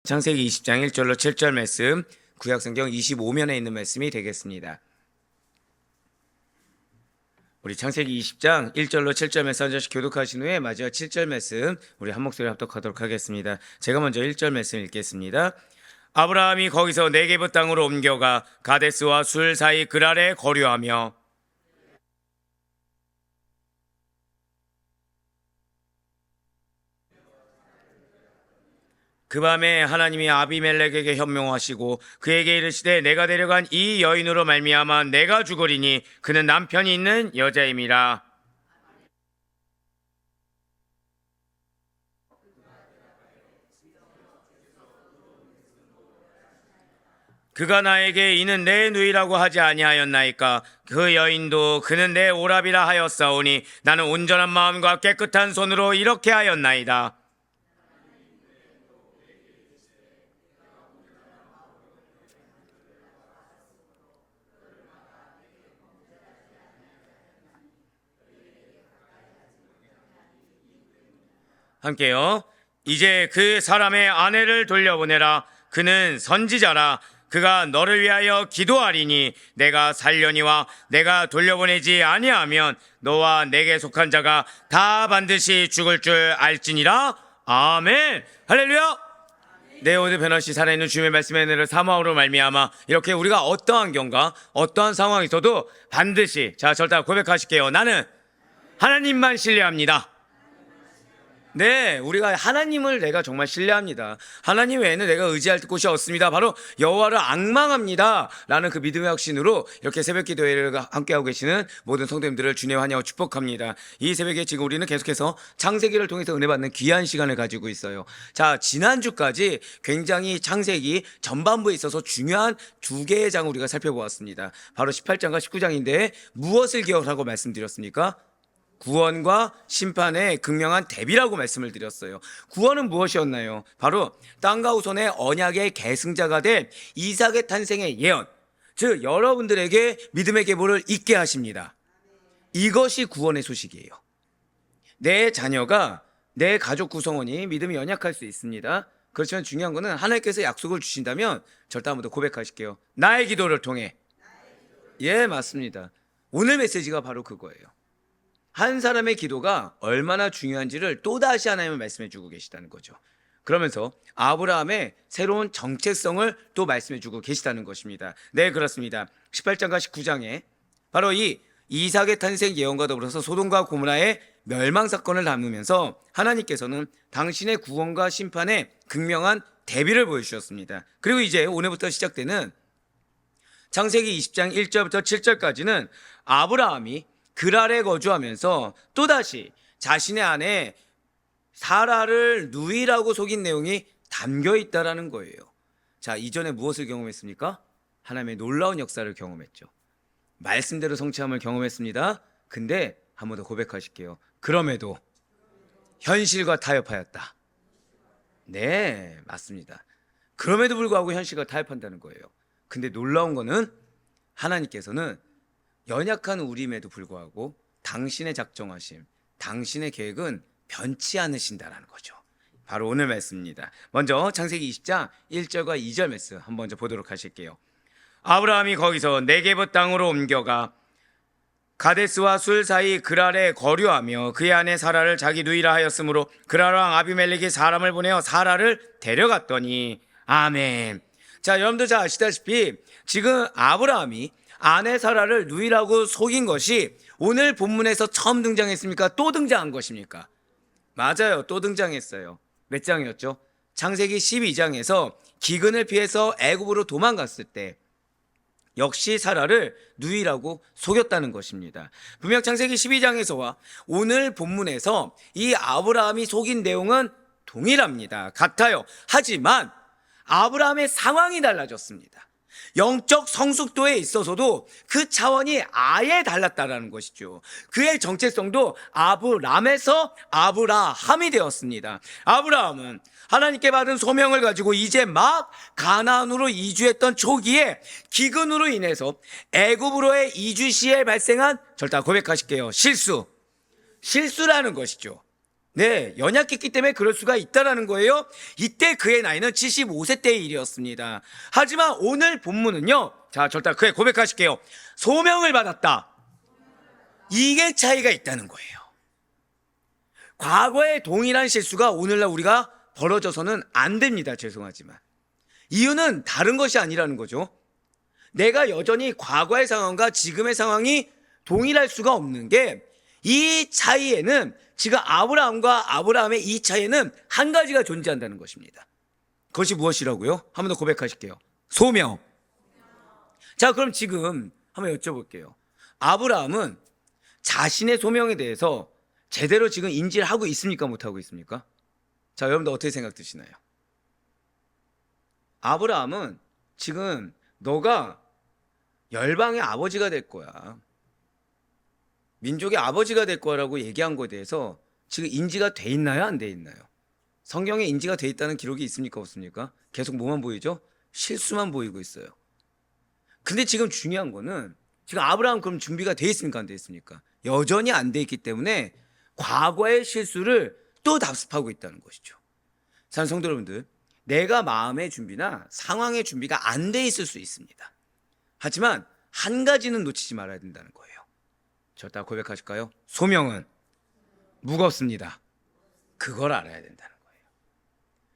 창세기 20장 1절로 7절 말씀, 구약성경 25면에 있는 말씀이 되겠습니다. 우리 창세기 20장 1절로 7절 말씀 한 절씩 교독하신 후에 마지막 7절 말씀 우리 한 목소리 합독하도록 하겠습니다. 제가 먼저 1절 말씀 읽겠습니다. 아브라함이 거기서 네게브 땅으로 옮겨가 가데스와 술 사이 그랄에 거류하며 그 밤에 하나님이 아비멜렉에게 현명하시고 그에게 이르시되 내가 데려간 이 여인으로 말미암아 내가 죽으리니 그는 남편이 있는 여자임이라. 그가 나에게 이는 내 누이라고 하지 아니하였나이까. 그 여인도 그는 내 오랍이라 하였사오니 나는 온전한 마음과 깨끗한 손으로 이렇게 하였나이다. 함께요. 이제 그 사람의 아내를 돌려보내라. 그는 선지자라. 그가 너를 위하여 기도하리니 내가 살려니와 내가 돌려보내지 아니하면 너와 내게 속한 자가 다 반드시 죽을 줄 알지니라. 아멘. 할렐루야. 네, 오늘 변함없이 살아있는 주님의 말씀의 은혜를 사모함으로 말미암아 이렇게 우리가 어떠한 경과 어떠한 상황이 있어도 반드시 절대 고백하실게요. 나는 하나님만 신뢰합니다. 네, 우리가 하나님을 내가 정말 신뢰합니다. 하나님 외에는 내가 의지할 곳이 없습니다. 바로 여호와를 앙망합니다 라는 그 믿음의 확신으로 이렇게 새벽 기도회를 함께하고 계시는 모든 성도님들을 주님의 환영하고 축복합니다. 이 새벽에 지금 우리는 계속해서 창세기를 통해서 은혜 받는 귀한 시간을 가지고 있어요. 자, 지난주까지 굉장히 창세기 전반부에 있어서 중요한 두 개의 장을 우리가 살펴보았습니다. 바로 18장과 19장인데 무엇을 기억하고 말씀드렸습니까? 구원과 심판의 극명한 대비라고 말씀을 드렸어요. 구원은 무엇이었나요? 바로 땅과 후손의 언약의 계승자가 된 이삭의 탄생의 예언, 즉 여러분들에게 믿음의 계보를 있게 하십니다. 이것이 구원의 소식이에요. 내 자녀가, 내 가족 구성원이 믿음이 연약할 수 있습니다. 그렇지만 중요한 거는 하나님께서 약속을 주신다면 절대 한번 더 고백하실게요. 나의 기도를 통해. 예, 맞습니다. 오늘 메시지가 바로 그거예요. 한 사람의 기도가 얼마나 중요한지를 또다시 하나님은 말씀해 주고 계시다는 거죠. 그러면서 아브라함의 새로운 정체성을 또 말씀해 주고 계시다는 것입니다. 네, 그렇습니다. 18장과 19장에 바로 이 이삭의 탄생 예언과 더불어서 소돔과 고모라의 멸망 사건을 담으면서 하나님께서는 당신의 구원과 심판의 극명한 대비를 보여주셨습니다. 그리고 이제 오늘부터 시작되는 창세기 20장 1절부터 7절까지는 아브라함이 그랄에 거주하면서 또다시 자신의 아내 사라를 누이라고 속인 내용이 담겨 있다라는 거예요. 자, 이전에 무엇을 경험했습니까? 하나님의 놀라운 역사를 경험했죠. 말씀대로 성취함을 경험했습니다. 근데 한 번 더 고백하실게요. 그럼에도 현실과 타협하였다. 네, 맞습니다. 그럼에도 불구하고 현실과 타협한다는 거예요. 근데 놀라운 거는 하나님께서는 연약한 우리임에도 불구하고 당신의 작정하심, 당신의 계획은 변치 않으신다라는 거죠. 바로 오늘 말씀입니다. 먼저 창세기 20장 1절과 2절 말씀 한번 먼저 보도록 하실게요. 아브라함이 거기서 네게브 땅으로 옮겨가 가데스와 술 사이 그랄에 거류하며 그의 아내 사라를 자기 누이라 하였으므로 그랄 왕 아비멜렉이 사람을 보내어 사라를 데려갔더니 아멘. 자, 여러분들 잘 아시다시피 지금 아브라함이 아내 사라를 누이라고 속인 것이 오늘 본문에서 처음 등장했습니까? 또 등장한 것입니까? 맞아요. 또 등장했어요. 몇 장이었죠? 창세기 12장에서 기근을 피해서 애굽으로 도망갔을 때 역시 사라를 누이라고 속였다는 것입니다. 분명 창세기 12장에서와 오늘 본문에서 이 아브라함이 속인 내용은 동일합니다. 같아요. 하지만 아브라함의 상황이 달라졌습니다. 영적 성숙도에 있어서도 그 차원이 아예 달랐다라는 것이죠. 그의 정체성도 아브람에서 아브라함이 되었습니다. 아브라함은 하나님께 받은 소명을 가지고 이제 막 가나안으로 이주했던 초기에 기근으로 인해서 애굽으로의 이주 시에 발생한 절대 고백하실게요. 실수라는 것이죠. 네, 연약했기 때문에 그럴 수가 있다라는 거예요. 이때 그의 나이는 75세 때의 일이었습니다. 하지만 오늘 본문은요. 자, 절단 그의 고백하실게요. 소명을 받았다. 이게 차이가 있다는 거예요. 과거의 동일한 실수가 오늘날 우리가 벌어져서는 안 됩니다. 죄송하지만. 이유는 다른 것이 아니라는 거죠. 내가 여전히 과거의 상황과 지금의 상황이 동일할 수가 없는 게 이 차이에는 지금 아브라함과 아브라함의 이 차이에는 한 가지가 존재한다는 것입니다. 그것이 무엇이라고요? 한 번 더 고백하실게요. 소명. 자, 그럼 지금 한번 여쭤볼게요. 아브라함은 자신의 소명에 대해서 제대로 지금 인지를 하고 있습니까? 못하고 있습니까? 자, 여러분들 어떻게 생각 드시나요? 아브라함은 지금 너가 열방의 아버지가 될 거야. 민족의 아버지가 될 거라고 얘기한 거에 대해서 지금 인지가 돼 있나요? 안 돼 있나요? 성경에 인지가 돼 있다는 기록이 있습니까? 없습니까? 계속 뭐만 보이죠? 실수만 보이고 있어요. 근데 지금 중요한 거는 지금 아브라함 그럼 준비가 돼 있습니까? 안 돼 있습니까? 여전히 안 돼 있기 때문에 과거의 실수를 또 답습하고 있다는 것이죠. 사랑하는 성도 여러분들, 내가 마음의 준비나 상황의 준비가 안 돼 있을 수 있습니다. 하지만 한 가지는 놓치지 말아야 된다는 거예요. 저 고백하실까요? 소명은 무겁습니다. 그걸 알아야 된다는 거예요.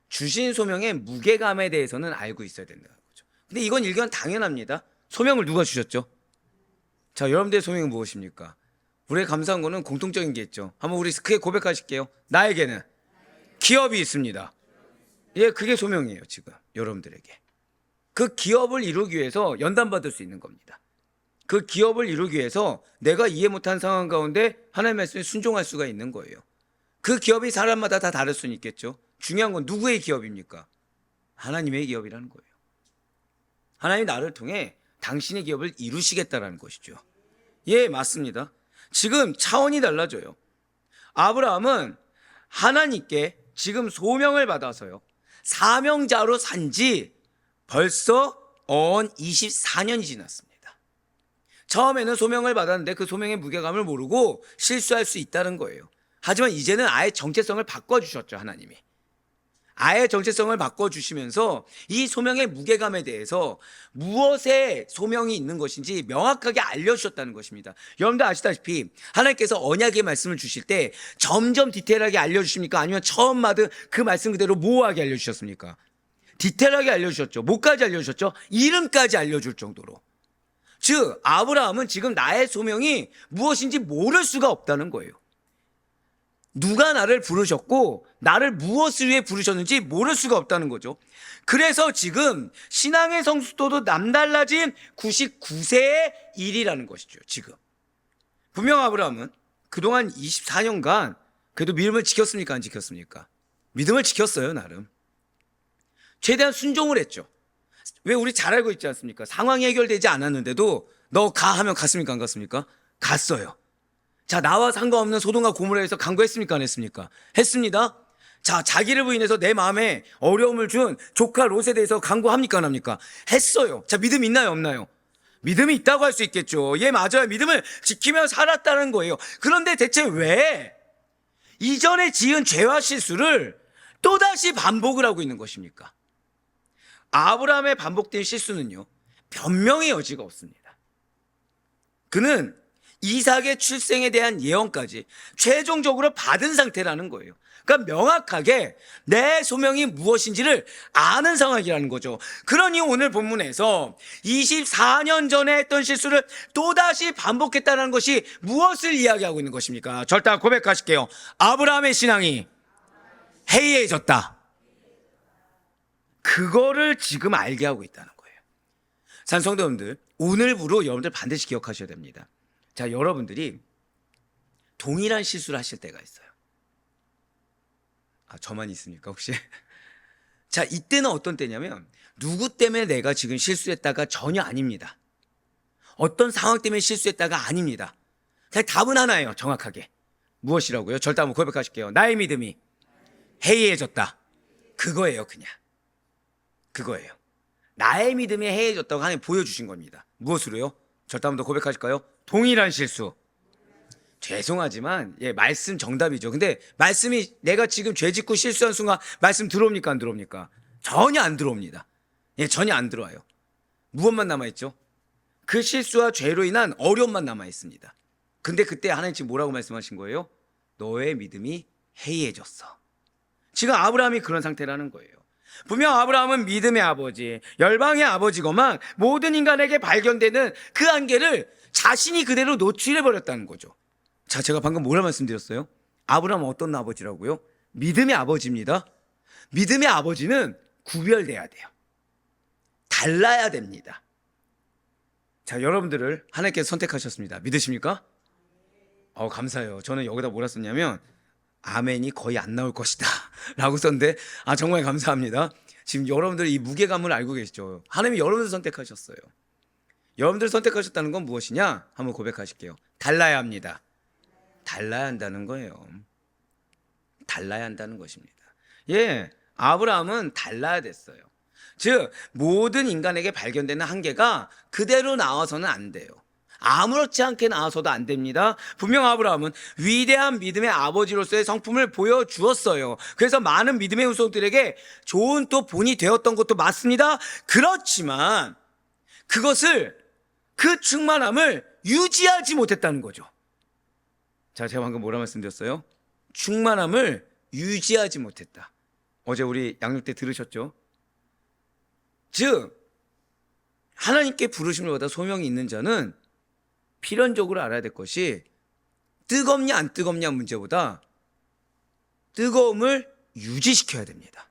주신 소명의 무게감에 대해서는 알고 있어야 된다는 거죠. 근데 이건 일견 당연합니다. 소명을 누가 주셨죠? 자, 여러분들의 소명은 무엇입니까? 우리가 감사한 거는 공통적인 게 있죠. 한번 우리 크게 고백하실게요. 나에게는 기업이 있습니다. 예, 그게 소명이에요. 지금 여러분들에게. 그 기업을 이루기 위해서 연단받을 수 있는 겁니다. 그 기업을 이루기 위해서 내가 이해 못한 상황 가운데 하나님의 말씀에 순종할 수가 있는 거예요. 그 기업이 사람마다 다 다를 수는 있겠죠. 중요한 건 누구의 기업입니까? 하나님의 기업이라는 거예요. 하나님이 나를 통해 당신의 기업을 이루시겠다라는 것이죠. 예, 맞습니다. 지금 차원이 달라져요. 아브라함은 하나님께 지금 소명을 받아서요. 사명자로 산지 벌써 24년이 지났습니다. 처음에는 소명을 받았는데 그 소명의 무게감을 모르고 실수할 수 있다는 거예요. 하지만 이제는 아예 정체성을 바꿔주셨죠. 하나님이. 아예 정체성을 바꿔주시면서 이 소명의 무게감에 대해서 무엇에 소명이 있는 것인지 명확하게 알려주셨다는 것입니다. 여러분들 아시다시피 하나님께서 언약의 말씀을 주실 때 점점 디테일하게 알려주십니까? 아니면 처음 받은 그 말씀 그대로 모호하게 알려주셨습니까? 디테일하게 알려주셨죠. 뭐까지 알려주셨죠? 이름까지 알려줄 정도로. 즉 아브라함은 지금 나의 소명이 무엇인지 모를 수가 없다는 거예요. 누가 나를 부르셨고 나를 무엇을 위해 부르셨는지 모를 수가 없다는 거죠. 그래서 지금 신앙의 성숙도도 남달라진 99세의 일이라는 것이죠. 지금 분명 아브라함은 그동안 24년간 그래도 믿음을 지켰습니까? 안 지켰습니까? 믿음을 지켰어요. 나름 최대한 순종을 했죠. 왜 우리 잘 알고 있지 않습니까? 상황이 해결되지 않았는데도 너 가 하면 갔습니까? 안 갔습니까? 갔어요. 자, 나와 상관없는 소돔과 고모라에서 간구했습니까? 안 했습니까? 했습니다. 자, 자기를 부인해서 내 마음에 어려움을 준 조카 롯에 대해서 간구합니까? 안 합니까? 했어요. 자, 믿음 있나요? 없나요? 믿음이 있다고 할 수 있겠죠. 예, 맞아요. 믿음을 지키며 살았다는 거예요. 그런데 대체 왜 이전에 지은 죄와 실수를 또다시 반복을 하고 있는 것입니까? 아브라함의 반복된 실수는요, 변명의 여지가 없습니다. 그는 이삭의 출생에 대한 예언까지 최종적으로 받은 상태라는 거예요. 그러니까 명확하게 내 소명이 무엇인지를 아는 상황이라는 거죠. 그러니 오늘 본문에서 24년 전에 했던 실수를 또다시 반복했다는 것이 무엇을 이야기하고 있는 것입니까? 절대 고백하실게요. 아브라함의 신앙이 해이해졌다. 그거를 지금 알게 하고 있다는 거예요. 산성도 여러분들, 오늘부로 여러분들 반드시 기억하셔야 됩니다. 자, 여러분들이 동일한 실수를 하실 때가 있어요. 아, 저만 있습니까 혹시? 자, 이때는 어떤 때냐면 누구 때문에 내가 지금 실수했다가 전혀 아닙니다. 어떤 상황 때문에 실수했다가 아닙니다. 그냥 답은 하나예요. 정확하게. 무엇이라고요? 절대 한번 고백하실게요. 나의 믿음이 해이해졌다. 그거예요. 그냥 그거예요. 나의 믿음이 해이해졌다고 하나님 보여주신 겁니다. 무엇으로요? 절대 한번 더 고백하실까요? 동일한 실수 죄송하지만 말씀 정답이죠. 근데 말씀이 내가 지금 죄 짓고 실수한 순간 말씀 들어옵니까 안 들어옵니까? 전혀 안 들어옵니다. 전혀 안 들어와요. 무엇만 남아있죠? 그 실수와 죄로 인한 어려움만 남아있습니다. 근데 그때 하나님 지금 뭐라고 말씀하신 거예요? 너의 믿음이 해이해졌어. 지금 아브라함이 그런 상태라는 거예요. 분명 아브라함은 믿음의 아버지, 열방의 아버지고만 모든 인간에게 발견되는 그 한계를 자신이 그대로 노출해버렸다는 거죠. 자, 제가 방금 뭐라 말씀드렸어요? 아브라함은 어떤 아버지라고요? 믿음의 아버지입니다. 믿음의 아버지는 구별돼야 돼요. 달라야 됩니다. 자, 여러분들을 하나님께서 선택하셨습니다. 믿으십니까? 감사해요. 저는 여기다 뭐라 썼냐면 아멘이 거의 안 나올 것이다 라고 썼는데 정말 감사합니다. 지금 여러분들 이 무게감을 알고 계시죠? 하나님이 여러분들 선택하셨어요. 여러분들 선택하셨다는 건 무엇이냐? 한번 고백하실게요. 달라야 합니다. 달라야 한다는 거예요. 달라야 한다는 것입니다. 아브라함은 달라야 됐어요. 즉 모든 인간에게 발견되는 한계가 그대로 나와서는 안 돼요. 아무렇지 않게 나와서도 안 됩니다. 분명 아브라함은 위대한 믿음의 아버지로서의 성품을 보여주었어요. 그래서 많은 믿음의 후손들에게 좋은 또 본이 되었던 것도 맞습니다. 그렇지만 그것을 그 충만함을 유지하지 못했다는 거죠. 자, 제가 방금 뭐라 말씀드렸어요? 충만함을 유지하지 못했다. 어제 우리 양육 때 들으셨죠? 즉 하나님께 부르심을 받아 소명이 있는 자는 필연적으로 알아야 될 것이 뜨겁냐 안 뜨겁냐 문제보다 뜨거움을 유지시켜야 됩니다.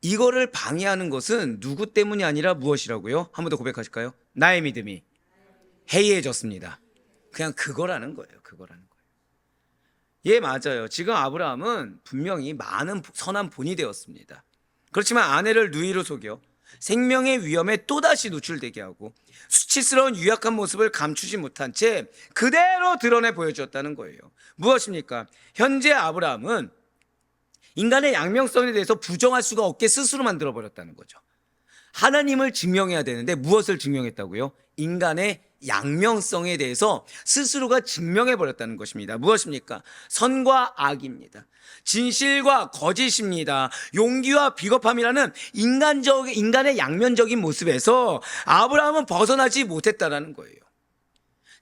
이거를 방해하는 것은 누구 때문이 아니라 무엇이라고요? 한 번 더 고백하실까요? 나의 믿음이 해이해졌습니다. 그냥 그거라는 거예요. 맞아요. 지금 아브라함은 분명히 많은 선한 본이 되었습니다. 그렇지만 아내를 누이로 속여 생명의 위험에 또다시 노출되게 하고 수치스러운 유약한 모습을 감추지 못한 채 그대로 드러내 보여주었다는 거예요. 무엇입니까? 현재 아브라함은 인간의 양명성에 대해서 부정할 수가 없게 스스로 만들어버렸다는 거죠. 하나님을 증명해야 되는데 무엇을 증명했다고요? 인간의 양명성에 대해서 스스로가 증명해버렸다는 것입니다. 무엇입니까? 선과 악입니다. 진실과 거짓입니다. 용기와 비겁함이라는 인간의 양면적인 모습에서 아브라함은 벗어나지 못했다는 거예요.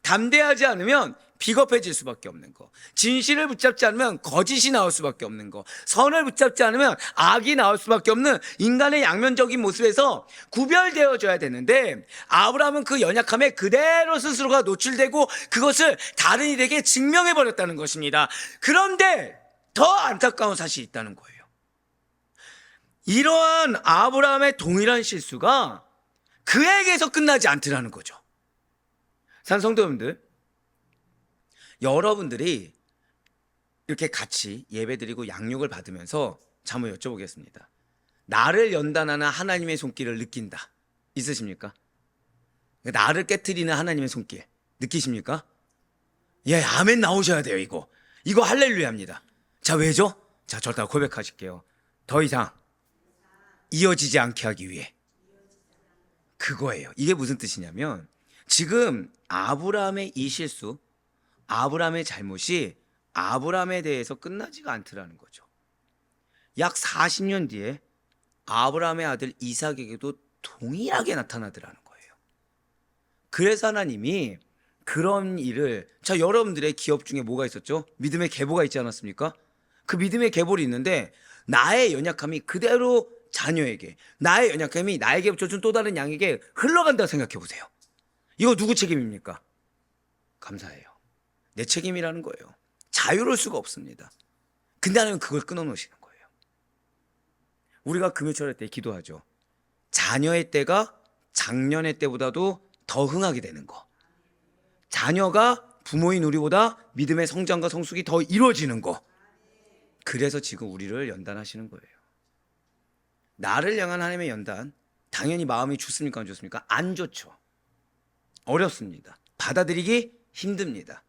담대하지 않으면 비겁해질 수밖에 없는 거, 진실을 붙잡지 않으면 거짓이 나올 수밖에 없는 거, 선을 붙잡지 않으면 악이 나올 수밖에 없는 인간의 양면적인 모습에서 구별되어져야 되는데 아브라함은 그 연약함에 그대로 스스로가 노출되고 그것을 다른 이에게 증명해버렸다는 것입니다. 그런데 더 안타까운 사실이 있다는 거예요. 이러한 아브라함의 동일한 실수가 그에게서 끝나지 않더라는 거죠. 성도 여러분들, 여러분들이 이렇게 같이 예배드리고 양육을 받으면서 한번 여쭤보겠습니다. 나를 연단하는 하나님의 손길을 느낀다. 있으십니까? 나를 깨트리는 하나님의 손길 느끼십니까? 아멘 나오셔야 돼요. 이거 할렐루야입니다. 자, 왜죠? 자, 저를 고백하실게요. 더 이상 이어지지 않게 하기 위해. 그거예요. 이게 무슨 뜻이냐면 지금 아브라함의 이 실수, 아브라함의 잘못이 아브라함에 대해서 끝나지가 않더라는 거죠. 약 40년 뒤에 아브라함의 아들 이삭에게도 동일하게 나타나더라는 거예요. 그래서 하나님이 그런 일을, 자, 여러분들의 기업 중에 뭐가 있었죠? 믿음의 계보가 있지 않았습니까? 그 믿음의 계보를 있는데 나의 연약함이 그대로 자녀에게, 나의 연약함이 나에게 붙여준 또 다른 양에게 흘러간다고 생각해 보세요. 이거 누구 책임입니까? 감사해요. 내 책임이라는 거예요. 자유로울 수가 없습니다. 근데 하나님은 그걸 끊어놓으시는 거예요. 우리가 금요철 때 기도하죠. 자녀의 때가 작년의 때보다도 더 흥하게 되는 거, 자녀가 부모인 우리보다 믿음의 성장과 성숙이 더 이루어지는 거. 그래서 지금 우리를 연단하시는 거예요. 나를 향한 하나님의 연단, 당연히 마음이 좋습니까 안 좋습니까? 안 좋죠. 어렵습니다. 받아들이기 힘듭니다.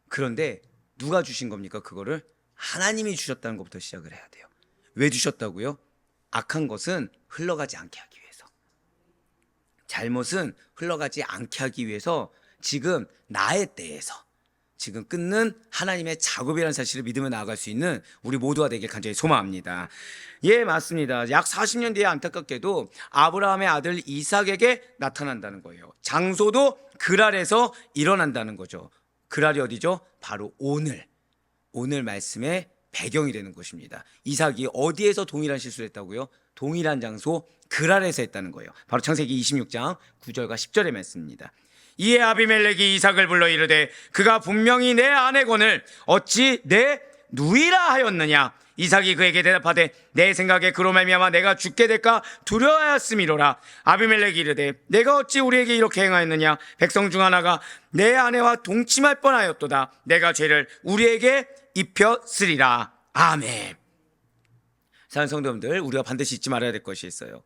그런데 누가 주신 겁니까? 그거를 하나님이 주셨다는 것부터 시작을 해야 돼요. 왜 주셨다고요? 악한 것은 흘러가지 않게 하기 위해서, 잘못은 흘러가지 않게 하기 위해서 지금 나의 때에서, 지금 끊는 하나님의 작업이라는 사실을 믿으며 나아갈 수 있는 우리 모두가 되길 간절히 소망합니다. 예, 맞습니다. 약 40년 뒤에 안타깝게도 아브라함의 아들 이삭에게 나타난다는 거예요. 장소도 그랄에서 일어난다는 거죠. 그랄이 어디죠? 바로 오늘 말씀의 배경이 되는 것입니다. 이삭이 어디에서 동일한 실수를 했다고요? 동일한 장소 그랄에서 했다는 거예요. 바로 창세기 26장 9절과 10절의 말씀입니다. 이에 아비멜렉이 이삭을 불러 이르되 그가 분명히 내 아내거늘 어찌 내 누이라 하였느냐. 이삭이 그에게 대답하되 내 생각에 그로 말미암아 내가 죽게 될까 두려워하였음이로라. 아비멜렉이 이르되 내가 어찌 우리에게 이렇게 행하였느냐. 백성 중 하나가 내 아내와 동침할 뻔하였도다. 내가 죄를 우리에게 입혔으리라. 아멘. 사랑하는 성도님들, 우리가 반드시 잊지 말아야 될 것이 있어요.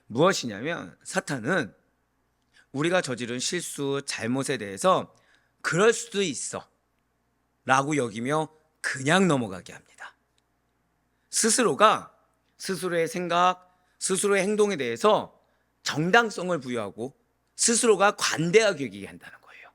무엇이냐면 사탄은 우리가 저지른 실수, 잘못에 대해서 그럴 수도 있어 라고 여기며 그냥 넘어가게 합니다. 스스로의 생각, 스스로의 행동에 대해서 정당성을 부여하고 스스로가 관대하게 여기게 한다는 거예요.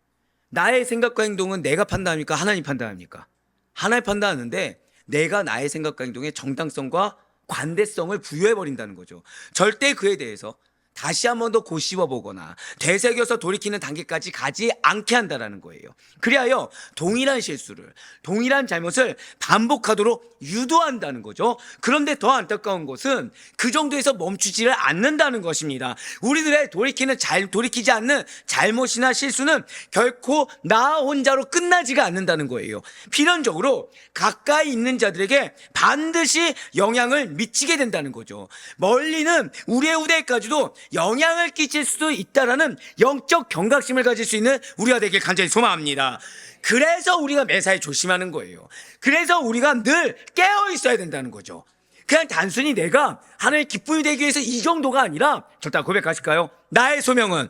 나의 생각과 행동은 내가 판단합니까? 하나님 판단합니까? 하나님 판단하는데 내가 나의 생각과 행동에 정당성과 관대성을 부여해버린다는 거죠. 절대 그에 대해서 다시 한 번 더 고씹어보거나 되새겨서 돌이키는 단계까지 가지 않게 한다는 거예요. 그리하여 동일한 실수를, 동일한 잘못을 반복하도록 유도한다는 거죠. 그런데 더 안타까운 것은 그 정도에서 멈추지를 않는다는 것입니다. 우리들의 돌이키지 않는 잘못이나 실수는 결코 나 혼자로 끝나지가 않는다는 거예요. 필연적으로 가까이 있는 자들에게 반드시 영향을 미치게 된다는 거죠. 멀리는 우리의 후대까지도 영향을 끼칠 수도 있다라는 영적 경각심을 가질 수 있는 우리가 되길 간절히 소망합니다. 그래서 우리가 매사에 조심하는 거예요. 그래서 우리가 늘 깨어 있어야 된다는 거죠. 그냥 단순히 내가 하나님의 기쁨이 되기 위해서 이 정도가 아니라 절대 고백하실까요? 나의 소명은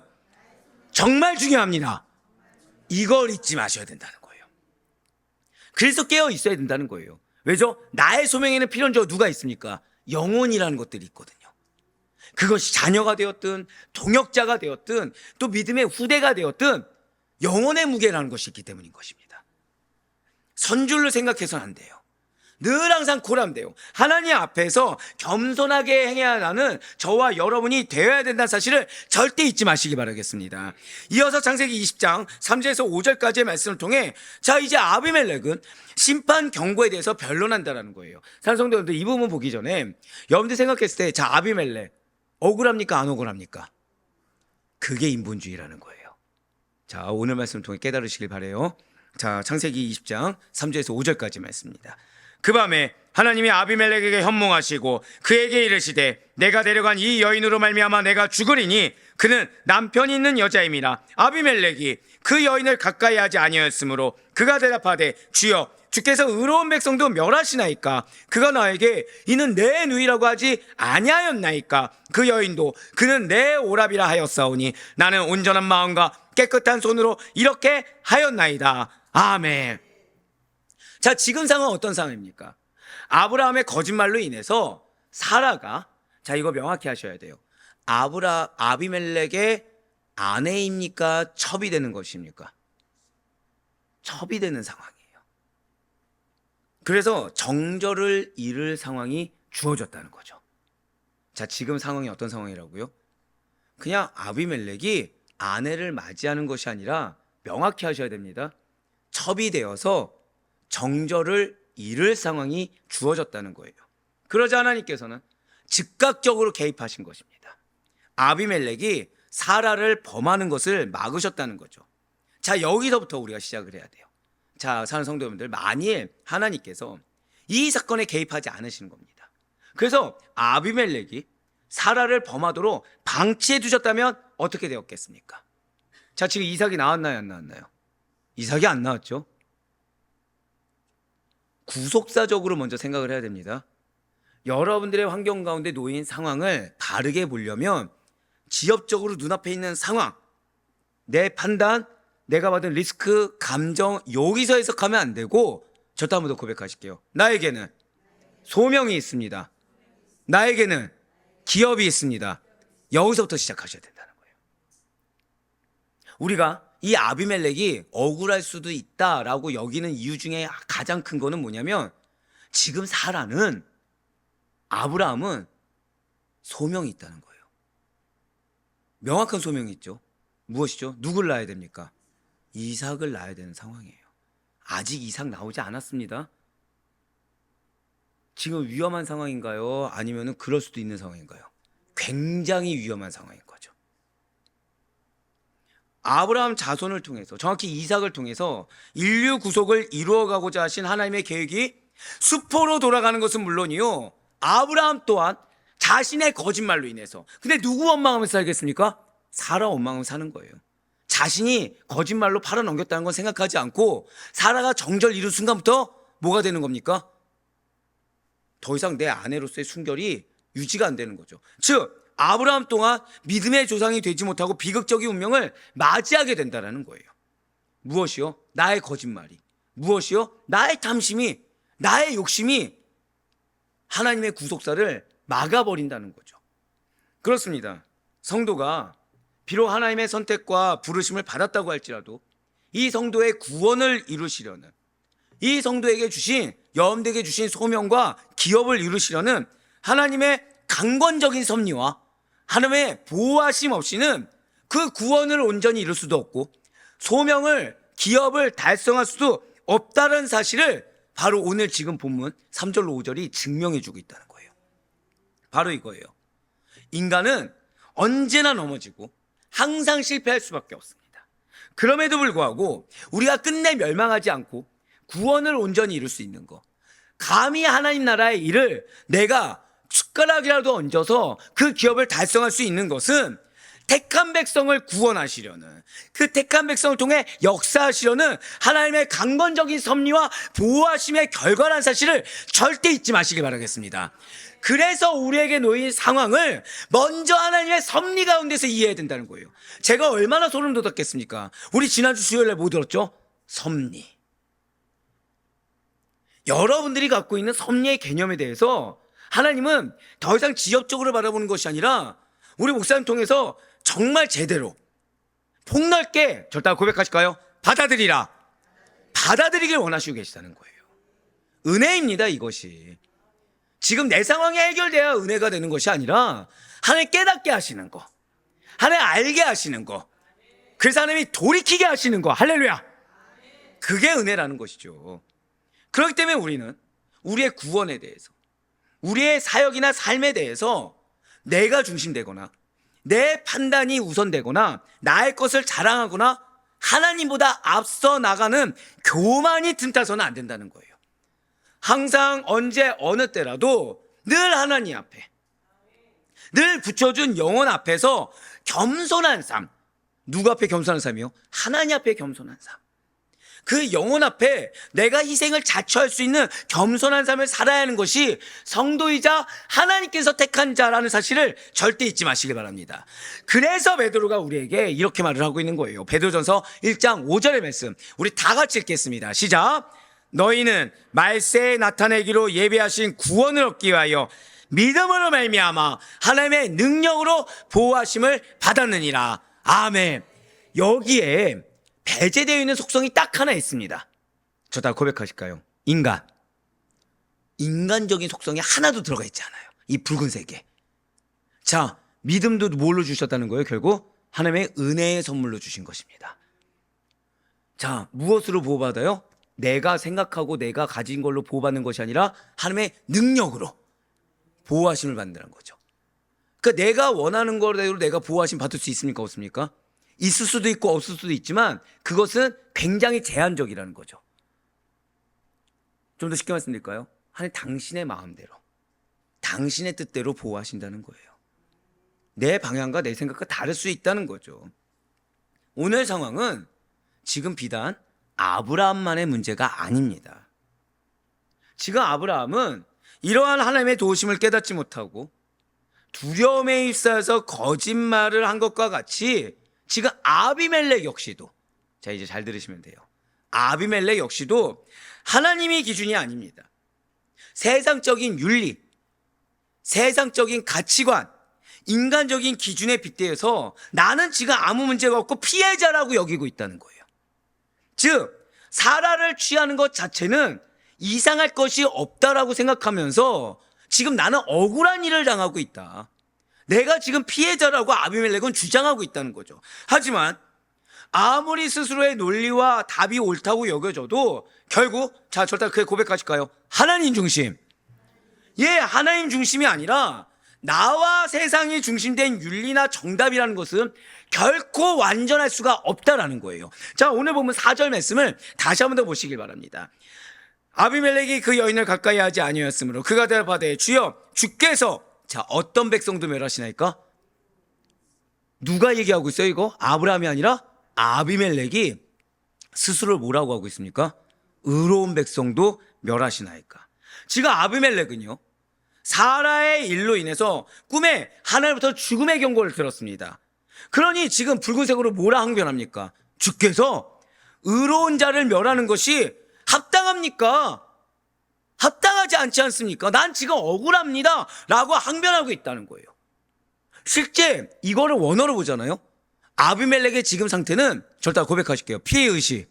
정말 중요합니다. 이걸 잊지 마셔야 된다는 거예요. 그래서 깨어 있어야 된다는 거예요. 왜죠? 나의 소명에는 필연적으로 누가 있습니까? 영혼이라는 것들이 있거든요. 그것이 자녀가 되었든 동역자가 되었든 또 믿음의 후대가 되었든 영혼의 무게라는 것이 있기 때문인 것입니다. 선줄로 생각해서는 안 돼요. 늘 항상 고람돼요. 하나님 앞에서 겸손하게 행해야 하는 저와 여러분이 되어야 된다는 사실을 절대 잊지 마시기 바라겠습니다. 이어서 창세기 20장 3절에서 5절까지의 말씀을 통해 자 이제 아비멜렉은 심판 경고에 대해서 변론한다는 거예요. 사랑하는 성도님들, 이 부분 보기 전에 여러분들 생각했을 때 자 아비멜렉 억울합니까? 안 억울합니까? 그게 인본주의라는 거예요. 자, 오늘 말씀을 통해 깨달으시길 바라요. 자, 창세기 20장 3절에서 5절까지 말씀입니다. 그 밤에 하나님이 아비멜렉에게 현몽하시고 그에게 이르시되 내가 데려간 이 여인으로 말미암아 내가 죽으리니 그는 남편이 있는 여자임이라. 아비멜렉이 그 여인을 가까이 하지 아니하였으므로 그가 대답하되 주여 주께서 의로운 백성도 멸하시나이까. 그가 나에게 이는 내 누이라고 하지 아니하였나이까. 그 여인도 그는 내 오랍이라 하였사오니 나는 온전한 마음과 깨끗한 손으로 이렇게 하였나이다. 아멘. 자, 지금 상황은 어떤 상황입니까? 아브라함의 거짓말로 인해서 사라가, 자 이거 명확히 하셔야 돼요. 아비멜렉의 아내입니까? 첩이 되는 것입니까? 첩이 되는 상황이에요. 그래서 정절을 잃을 상황이 주어졌다는 거죠. 자, 지금 상황이 어떤 상황이라고요? 그냥 아비멜렉이 아내를 맞이하는 것이 아니라 명확히 하셔야 됩니다. 첩이 되어서 정절을 잃을 상황이 주어졌다는 거예요. 그러자 하나님께서는 즉각적으로 개입하신 것입니다. 아비멜렉이 사라를 범하는 것을 막으셨다는 거죠. 자, 여기서부터 우리가 시작을 해야 돼요. 자, 사는 성도 여러분들, 만일 하나님께서 이 사건에 개입하지 않으시는 겁니다. 그래서 아비멜렉이 사라를 범하도록 방치해 두셨다면 어떻게 되었겠습니까? 자, 지금 이삭이 나왔나요, 안 나왔나요? 이삭이 안 나왔죠. 구속사적으로 먼저 생각을 해야 됩니다. 여러분들의 환경 가운데 놓인 상황을 바르게 보려면 지엽적으로 눈앞에 있는 상황, 내 판단, 내가 받은 리스크, 감정, 여기서 해석하면 안 되고 저도 한 번 더 고백하실게요. 나에게는 소명이 있습니다. 나에게는 기업이 있습니다. 여기서부터 시작하셔야 된다는 거예요. 우리가 이 아비멜렉이 억울할 수도 있다라고 여기는 이유 중에 가장 큰 거는 뭐냐면 지금 사라는 아브라함은 소명이 있다는 거예요. 명확한 소명이 있죠. 무엇이죠? 누굴 낳아야 됩니까? 이삭을 낳아야 되는 상황이에요. 아직 이삭 나오지 않았습니다. 지금 위험한 상황인가요? 아니면 그럴 수도 있는 상황인가요? 굉장히 위험한 상황인 거죠. 아브라함 자손을 통해서, 정확히 이삭을 통해서 인류 구속을 이루어가고자 하신 하나님의 계획이 수포로 돌아가는 것은 물론이요, 아브라함 또한 자신의 거짓말로 인해서, 근데 누구 원망하면서 살겠습니까? 사라 원망하면서 사는 거예요. 자신이 거짓말로 팔아넘겼다는 건 생각하지 않고 사라가 정절 이룬 순간부터 뭐가 되는 겁니까? 더 이상 내 아내로서의 순결이 유지가 안 되는 거죠. 즉 아브라함 또한 믿음의 조상이 되지 못하고 비극적인 운명을 맞이하게 된다는 거예요. 무엇이요? 나의 거짓말이, 무엇이요? 나의 탐심이, 나의 욕심이 하나님의 구속사를 막아버린다는 거죠. 그렇습니다. 성도가 비록 하나님의 선택과 부르심을 받았다고 할지라도 이 성도의 구원을 이루시려는, 이 성도에게 주신, 여러분들에게 주신 소명과 기업을 이루시려는 하나님의 강권적인 섭리와 하나님의 보호하심 없이는 그 구원을 온전히 이룰 수도 없고 소명을, 기업을 달성할 수도 없다는 사실을 바로 오늘 지금 본문 3절로 5절이 증명해 주고 있다는 거예요. 바로 이거예요. 인간은 언제나 넘어지고 항상 실패할 수밖에 없습니다. 그럼에도 불구하고 우리가 끝내 멸망하지 않고 구원을 온전히 이룰 수 있는 것, 감히 하나님 나라의 일을 내가 숟가락이라도 얹어서 그 기업을 달성할 수 있는 것은 택한 백성을 구원하시려는, 그 택한 백성을 통해 역사하시려는 하나님의 강권적인 섭리와 보호하심의 결과란 사실을 절대 잊지 마시길 바라겠습니다. 그래서 우리에게 놓인 상황을 먼저 하나님의 섭리 가운데서 이해해야 된다는 거예요. 제가 얼마나 소름 돋았겠습니까? 우리 지난주 수요일에 뭐 들었죠? 섭리. 여러분들이 갖고 있는 섭리의 개념에 대해서 하나님은 더 이상 지엽적으로 바라보는 것이 아니라 우리 목사님 통해서 정말 제대로 폭넓게, 절대 고백하실까요? 받아들이라. 받아들이길 원하시고 계시다는 거예요. 은혜입니다, 이것이. 지금 내 상황이 해결돼야 은혜가 되는 것이 아니라 하나님 깨닫게 하시는 거, 하나님 알게 하시는 거, 그래서 하나님이 돌이키게 하시는 거, 할렐루야. 그게 은혜라는 것이죠. 그렇기 때문에 우리는 우리의 구원에 대해서, 우리의 사역이나 삶에 대해서 내가 중심되거나 내 판단이 우선되거나 나의 것을 자랑하거나 하나님보다 앞서 나가는 교만이 틈타서는 안 된다는 거예요. 항상 언제 어느 때라도 늘 하나님 앞에, 늘 붙여준 영혼 앞에서 겸손한 삶. 누구 앞에 겸손한 삶이요? 하나님 앞에 겸손한 삶. 그 영혼 앞에 내가 희생을 자처할 수 있는 겸손한 삶을 살아야 하는 것이 성도이자 하나님께서 택한 자라는 사실을 절대 잊지 마시길 바랍니다. 그래서 베드로가 우리에게 이렇게 말을 하고 있는 거예요. 베드로전서 1장 5절의 말씀, 우리 다 같이 읽겠습니다. 시작. 너희는 말세에 나타내기로 예비하신 구원을 얻기 위하여 믿음으로 말미암아 하나님의 능력으로 보호하심을 받았느니라. 아멘. 여기에 배제되어 있는 속성이 딱 하나 있습니다. 저 다 고백하실까요? 인간. 인간적인 속성이 하나도 들어가 있지 않아요. 이 붉은색에. 자, 믿음도 뭘로 주셨다는 거예요? 결국 하나님의 은혜의 선물로 주신 것입니다. 자, 무엇으로 보호받아요? 내가 생각하고 내가 가진 걸로 보호받는 것이 아니라 하나님의 능력으로 보호하심을 받는다는 거죠. 그러니까 내가 원하는 거대로 내가 보호하심 받을 수 있습니까? 없습니까? 있을 수도 있고 없을 수도 있지만 그것은 굉장히 제한적이라는 거죠. 좀 더 쉽게 말씀드릴까요? 하나님 당신의 마음대로, 당신의 뜻대로 보호하신다는 거예요. 내 방향과 내 생각과 다를 수 있다는 거죠. 오늘 상황은 지금 비단 아브라함만의 문제가 아닙니다. 지금 아브라함은 이러한 하나님의 도우심을 깨닫지 못하고 두려움에 휩싸여서 거짓말을 한 것과 같이 지금 아비멜렉 역시도, 자 이제 잘 들으시면 돼요. 아비멜렉 역시도 하나님이 기준이 아닙니다. 세상적인 윤리, 세상적인 가치관, 인간적인 기준에 빗대어서 나는 지금 아무 문제가 없고 피해자라고 여기고 있다는 거예요. 즉 사라를 취하는 것 자체는 이상할 것이 없다라고 생각하면서 지금 나는 억울한 일을 당하고 있다. 내가 지금 피해자라고 아비멜렉은 주장하고 있다는 거죠. 하지만 아무리 스스로의 논리와 답이 옳다고 여겨져도 결국 자 절단 그게 고백하실까요? 하나님 중심. 하나님 중심이 아니라 나와 세상이 중심된 윤리나 정답이라는 것은 결코 완전할 수가 없다라는 거예요. 자, 오늘 보면 4절 말씀을 다시 한번 더 보시길 바랍니다. 아비멜렉이 그 여인을 가까이 하지 아니하였으므로 그가 대답하되 주여 주께서 자 어떤 백성도 멸하시나이까? 누가 얘기하고 있어요 이거? 아브라함이 아니라 아비멜렉이 스스로 뭐라고 하고 있습니까? 의로운 백성도 멸하시나이까? 지금 아비멜렉은요 사라의 일로 인해서 꿈에 하늘부터 죽음의 경고를 들었습니다. 그러니 지금 붉은색으로 뭐라 항변합니까? 주께서 의로운 자를 멸하는 것이 합당합니까? 합당하지 않지 않습니까? 난 지금 억울합니다 라고 항변하고 있다는 거예요. 실제 이거를 원어로 보잖아요. 아비멜렉의 지금 상태는 절대 고백하실게요. 피해의식에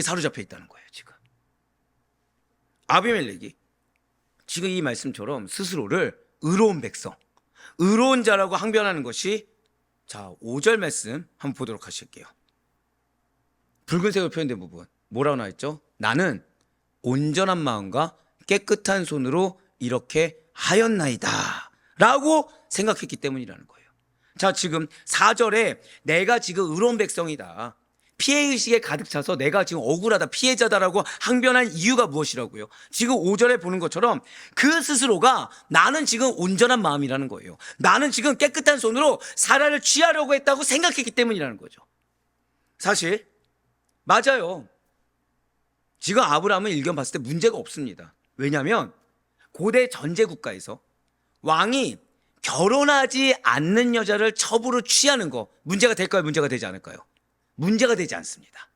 사로잡혀 있다는 거예요. 지금 아비멜렉이 지금 이 말씀처럼 스스로를 의로운 백성, 의로운 자라고 항변하는 것이 자 5절 말씀 한번 보도록 하실게요. 붉은색으로 표현된 부분 뭐라고 나와있죠? 나는 온전한 마음과 깨끗한 손으로 이렇게 하였나이다 라고 생각했기 때문이라는 거예요. 자 지금 4절에 내가 지금 의로운 백성이다, 피해의식에 가득 차서 내가 지금 억울하다, 피해자다라고 항변한 이유가 무엇이라고요? 지금 5절에 보는 것처럼 그 스스로가 나는 지금 온전한 마음이라는 거예요. 나는 지금 깨끗한 손으로 사라를 취하려고 했다고 생각했기 때문이라는 거죠. 사실 맞아요. 지금 아브라함은 일견 봤을 때 문제가 없습니다. 왜냐하면 고대 전제국가에서 왕이 결혼하지 않는 여자를 첩으로 취하는 거 문제가 될까요? 문제가 되지 않을까요? 문제가 되지 않습니다.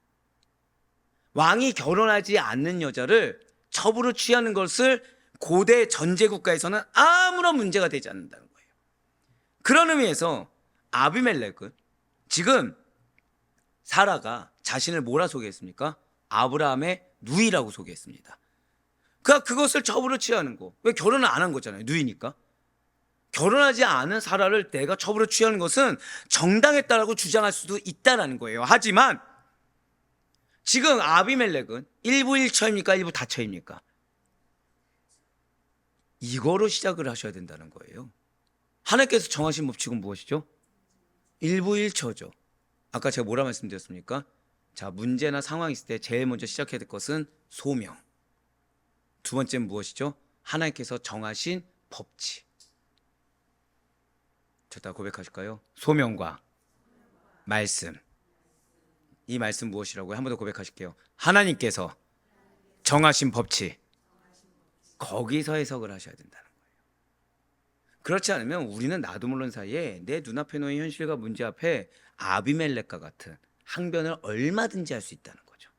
왕이 결혼하지 않는 여자를 첩으로 취하는 것을 고대 전제국가에서는 아무런 문제가 되지 않는다는 거예요. 그런 의미에서 아비멜렉은 지금 사라가 자신을 뭐라 소개했습니까? 아브라함의 누이라고 소개했습니다. 그러니까 그것을 첩으로 취하는 거. 왜 결혼을 안 한 거잖아요. 누이니까. 결혼하지 않은 사라를 내가 첩으로 취하는 것은 정당했다라고 주장할 수도 있다라는 거예요. 하지만 지금 아비멜렉은 일부 일처입니까? 일부 다처입니까? 이거로 시작을 하셔야 된다는 거예요. 하나님께서 정하신 법칙은 무엇이죠? 일부 일처죠. 아까 제가 뭐라 말씀드렸습니까? 자, 문제나 상황이 있을 때 제일 먼저 시작해야 될 것은 소명. 두 번째는 무엇이죠? 하나님께서 정하신 법칙. 다 고백하실까요? 소명과 말씀. 이 말씀 무엇이라고요? 한 번 더 고백하실게요. 하나님께서 정하신 법칙. 거기서 해석을 하셔야 된다는 거예요. 그렇지 않으면 우리는 나도 모르는 사이에 내 눈앞에 놓인 현실과 문제 앞에 아비멜렉과 같은 항변을 얼마든지 할 수 있다는 거죠.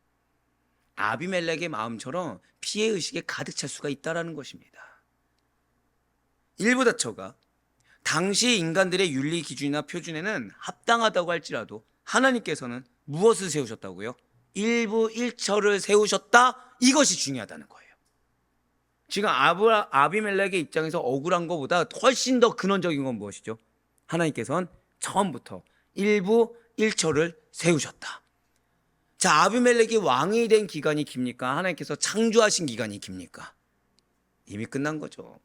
아비멜렉의 마음처럼 피해의식에 가득 찰 수가 있다는 것입니다. 일부 다처가 당시 인간들의 윤리 기준이나 표준에는 합당하다고 할지라도 하나님께서는 무엇을 세우셨다고요? 일부 일처를 세우셨다. 이것이 중요하다는 거예요. 지금 아비멜렉의 입장에서 억울한 것보다 훨씬 더 근원적인 건 무엇이죠? 하나님께서는 처음부터 일부 일처를 세우셨다. 자, 아비멜렉이 왕이 된 기간이 깁니까? 하나님께서 창조하신 기간이 깁니까? 이미 끝난 거죠.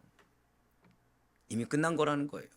이미 끝난 거라는 거예요.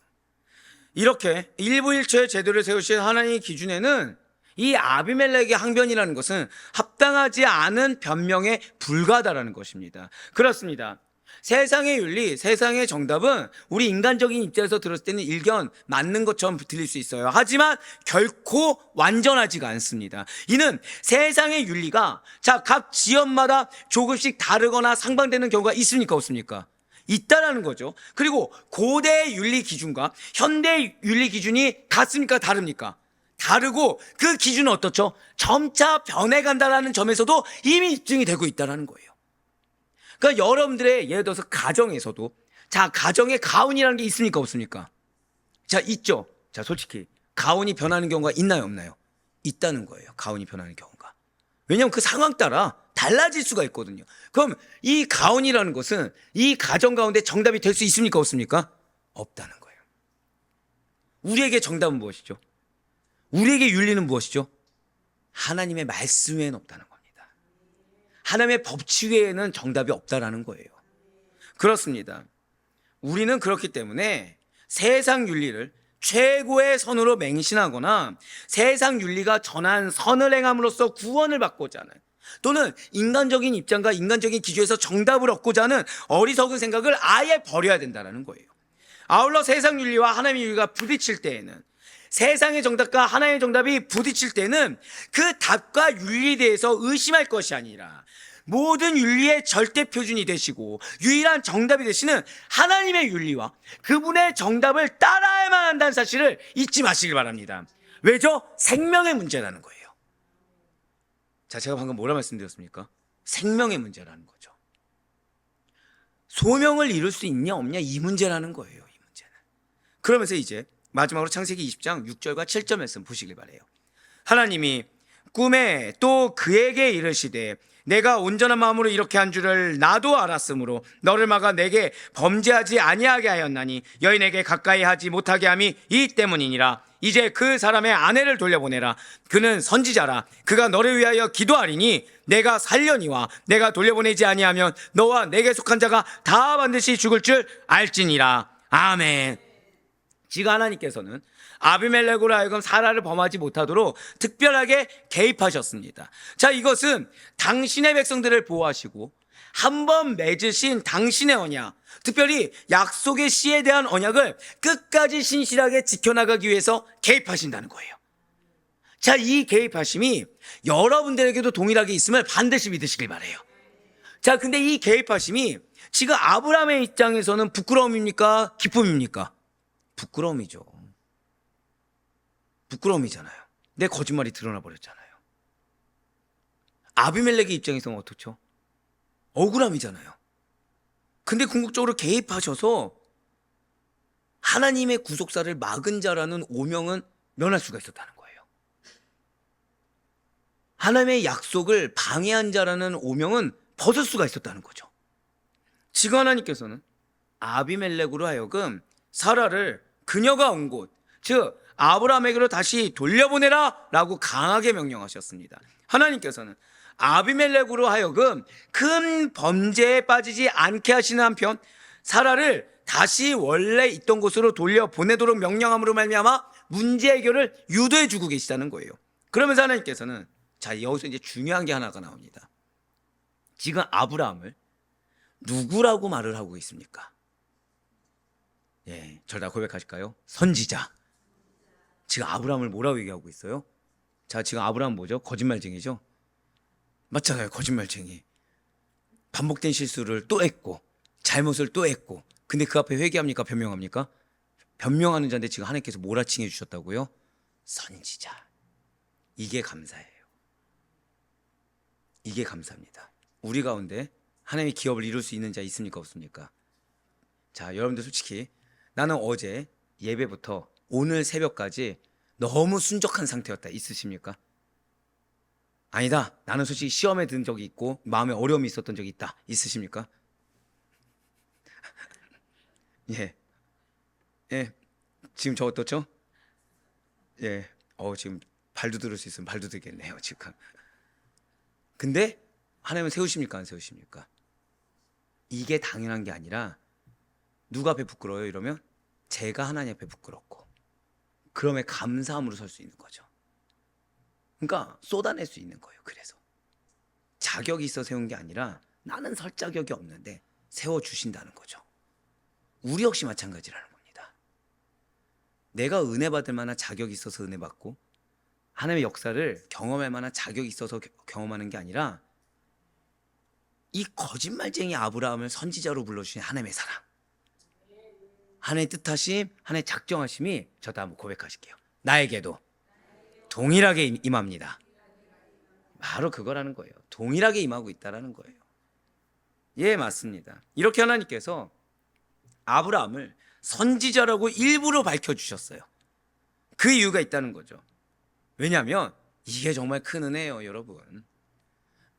이렇게 일부 일처의 제도를 세우신 하나님의 기준에는 이 아비멜렉의 항변이라는 것은 합당하지 않은 변명에 불과하다라는 것입니다. 그렇습니다. 세상의 윤리, 세상의 정답은 우리 인간적인 입장에서 들었을 때는 일견 맞는 것처럼 들릴 수 있어요. 하지만 결코 완전하지가 않습니다. 이는 세상의 윤리가 각 지역마다 조금씩 다르거나 상반되는 경우가 있습니까? 없습니까? 있다라는 거죠. 그리고 고대 윤리 기준과 현대 윤리 기준이 같습니까? 다릅니까? 다르고 그 기준은 어떻죠? 점차 변해간다라는 점에서도 이미 입증이 되고 있다는 거예요. 그러니까 여러분들의 예를 들어서 가정에서도 가정에 가훈이라는 게 있습니까? 없습니까? 자, 있죠. 자, 솔직히 가온이 변하는 경우가 있나요, 없나요? 있다는 거예요. 가온이 변하는 경우가. 왜냐하면 그 상황 따라 달라질 수가 있거든요. 그럼 이 가온이라는 것은 이 가정 가운데 정답이 될 수 있습니까, 없습니까? 없다는 거예요. 우리에게 정답은 무엇이죠? 우리에게 윤리는 무엇이죠? 하나님의 말씀 외에는 없다는 겁니다. 하나님의 법칙 외에는 정답이 없다라는 거예요. 그렇습니다. 우리는 그렇기 때문에 세상 윤리를 최고의 선으로 맹신하거나 세상 윤리가 전한 선을 행함으로써 구원을 받고자 하는, 또는 인간적인 입장과 인간적인 기준에서 정답을 얻고자 하는 어리석은 생각을 아예 버려야 된다는 거예요. 아울러 세상 윤리와 하나님의 윤리가 부딪힐 때에는, 세상의 정답과 하나님의 정답이 부딪힐 때는 그 답과 윤리에 대해서 의심할 것이 아니라 모든 윤리의 절대 표준이 되시고 유일한 정답이 되시는 하나님의 윤리와 그분의 정답을 따라야만 한다는 사실을 잊지 마시길 바랍니다. 왜죠? 생명의 문제라는 거예요. 자, 제가 방금 뭐라 말씀드렸습니까? 생명의 문제라는 거죠. 소명을 이룰 수 있냐 없냐 이 문제라는 거예요. 이 문제는. 그러면서 이제 마지막으로 창세기 20장 6절과 7절 말씀 보시길 바래요. 하나님이 꿈에 또 그에게 이르시되 내가 온전한 마음으로 이렇게 한 줄을 나도 알았으므로 너를 막아 내게 범죄하지 아니하게 하였나니 여인에게 가까이 하지 못하게 함이 이 때문이니라. 이제 그 사람의 아내를 돌려보내라. 그는 선지자라. 그가 너를 위하여 기도하리니 내가 살려니와 내가 돌려보내지 아니하면 너와 내게 속한 자가 다 반드시 죽을 줄 알지니라. 아멘. 지금 하나님께서는 아비멜렉으로 하여금 사라를 범하지 못하도록 특별하게 개입하셨습니다. 자, 이것은 당신의 백성들을 보호하시고 한번 맺으신 당신의 언약, 특별히 약속의 씨에 대한 언약을 끝까지 신실하게 지켜나가기 위해서 개입하신다는 거예요. 자, 이 개입하심이 여러분들에게도 동일하게 있음을 반드시 믿으시길 바라요. 자, 근데 이 개입하심이 지금 아브라함의 입장에서는 부끄러움입니까? 기쁨입니까? 부끄러움이죠. 부끄러움이잖아요. 내 거짓말이 드러나 버렸잖아요. 아비멜렉의 입장에서는 어떻죠? 억울함이잖아요. 근데 궁극적으로 개입하셔서 하나님의 구속사를 막은 자라는 오명은 면할 수가 있었다는 거예요. 하나님의 약속을 방해한 자라는 오명은 벗을 수가 있었다는 거죠. 지금 하나님께서는 아비멜렉으로 하여금 사라를 그녀가 온 곳, 즉 아브라함에게로 다시 돌려보내라 라고 강하게 명령하셨습니다. 하나님께서는 아비멜렉으로 하여금 큰 범죄에 빠지지 않게 하시는 한편 사라를 다시 원래 있던 곳으로 돌려보내도록 명령함으로 말미암아 문제 해결을 유도해 주고 계시다는 거예요. 그러면서 하나님께서는, 자, 여기서 이제 중요한 게 하나가 나옵니다. 지금 아브라함을 누구라고 말을 하고 있습니까? 예, 저를 다 고백하실까요? 선지자. 지금 아브라함을 뭐라고 얘기하고 있어요? 자, 지금 아브라함 뭐죠? 거짓말쟁이죠? 맞잖아요, 거짓말쟁이. 반복된 실수를 또 했고 잘못을 또 했고, 근데 그 앞에 회개합니까? 변명합니까? 변명하는 자인데 지금 하나님께서 몰아칭해 주셨다고요? 선지자. 이게 감사해요. 이게 감사합니다. 우리 가운데 하나님의 기업을 이룰 수 있는 자 있습니까? 없습니까? 자, 여러분들 솔직히 나는 어제 예배부터 오늘 새벽까지 너무 순적한 상태였다 있으십니까? 아니다, 나는 솔직히 시험에 든 적이 있고 마음에 어려움이 있었던 적이 있다 있으십니까? 예, 지금 저 어떻죠? 예, 지금 발도 들을 수 있으면 발도 들겠네요 지금. 근데 하나님은 세우십니까 안 세우십니까? 이게 당연한 게 아니라 누가 앞에 부끄러워요 이러면 제가 하나님 앞에 부끄럽고 그럼에 감사함으로 설 수 있는 거죠. 그러니까 쏟아낼 수 있는 거예요. 그래서 자격이 있어 세운 게 아니라 나는 설 자격이 없는데 세워주신다는 거죠. 우리 역시 마찬가지라는 겁니다. 내가 은혜 받을 만한 자격이 있어서 은혜 받고 하나님의 역사를 경험할 만한 자격이 있어서 경험하는 게 아니라 이 거짓말쟁이 아브라함을 선지자로 불러주신 하나님의 사랑, 하나님의 뜻하심, 하나님의 작정하심이, 저도 한번 고백하실게요. 나에게도 동일하게 임합니다. 바로 그거라는 거예요. 동일하게 임하고 있다라는 거예요. 예, 맞습니다. 이렇게 하나님께서 아브라함을 선지자라고 일부러 밝혀주셨어요. 그 이유가 있다는 거죠. 왜냐하면 이게 정말 큰 은혜예요, 여러분.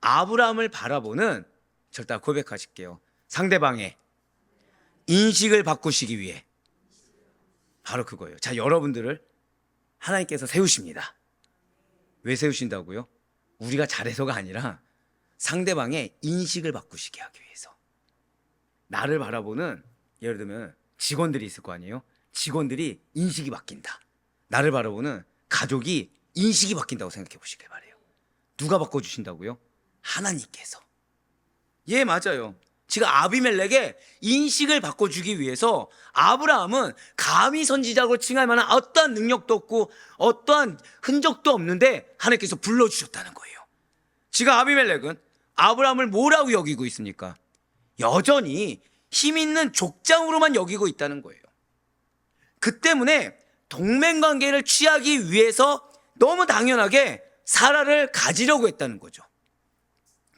아브라함을 바라보는, 절대 고백하실게요, 상대방의 인식을 바꾸시기 위해 바로 그거예요. 자, 여러분들을 하나님께서 세우십니다. 왜 세우신다고요? 우리가 잘해서가 아니라 상대방의 인식을 바꾸시게 하기 위해서. 나를 바라보는, 예를 들면 직원들이 있을 거 아니에요? 직원들이 인식이 바뀐다. 나를 바라보는 가족이 인식이 바뀐다고 생각해 보시길 바래요. 누가 바꿔주신다고요? 하나님께서. 예, 맞아요. 지금 아비멜렉의 인식을 바꿔주기 위해서 아브라함은 감히 선지자로 칭할 만한 어떠한 능력도 없고 어떠한 흔적도 없는데 하나님께서 불러주셨다는 거예요. 지금 아비멜렉은 아브라함을 뭐라고 여기고 있습니까? 여전히 힘 있는 족장으로만 여기고 있다는 거예요. 그 때문에 동맹관계를 취하기 위해서 너무 당연하게 사라를 가지려고 했다는 거죠.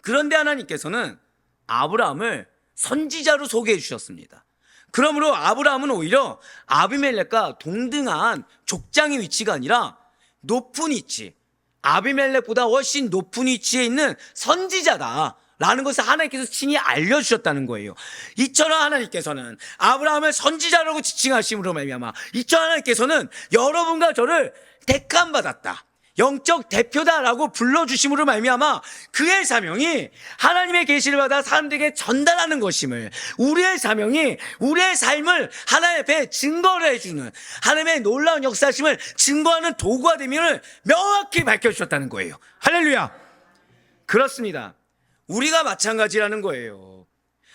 그런데 하나님께서는 아브라함을 선지자로 소개해 주셨습니다. 그러므로 아브라함은 오히려 아비멜렉과 동등한 족장의 위치가 아니라 높은 위치, 아비멜렉보다 훨씬 높은 위치에 있는 선지자다 라는 것을 하나님께서 친히 알려주셨다는 거예요. 이처럼 하나님께서는 아브라함을 선지자라고 지칭하심으로 말미암아 이처럼 하나님께서는 여러분과 저를 택함 받았다, 영적 대표다라고 불러주심으로 말미암아 그의 사명이 하나님의 계시를 받아 사람들에게 전달하는 것임을, 우리의 사명이 우리의 삶을 하나님 앞에 증거를 해주는, 하나님의 놀라운 역사심을 증거하는 도구가 됨을 명확히 밝혀주셨다는 거예요. 할렐루야. 그렇습니다. 우리가 마찬가지라는 거예요.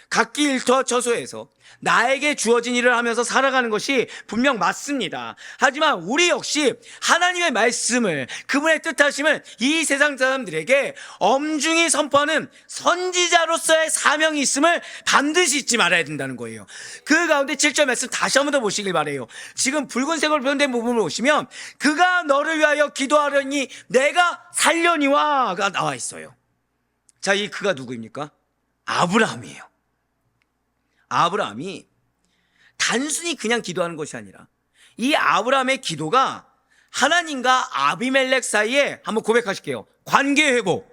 각기 일터처소에서 나에게 주어진 일을 하면서 살아가는 것이 분명 맞습니다. 하지만 우리 역시 하나님의 말씀을, 그분의 뜻하심을 이 세상 사람들에게 엄중히 선포하는 선지자로서의 사명이 있음을 반드시 잊지 말아야 된다는 거예요. 그 가운데 7절 말씀 다시 한번 더 보시길 바라요. 지금 붉은색으로 표현된 부분을 보시면 그가 너를 위하여 기도하려니 내가 살려니와가 나와 있어요. 자, 이 그가 누구입니까? 아브라함이에요. 아브라함이 단순히 그냥 기도하는 것이 아니라 이 아브라함의 기도가 하나님과 아비멜렉 사이에, 한번 고백하실게요, 관계 회복.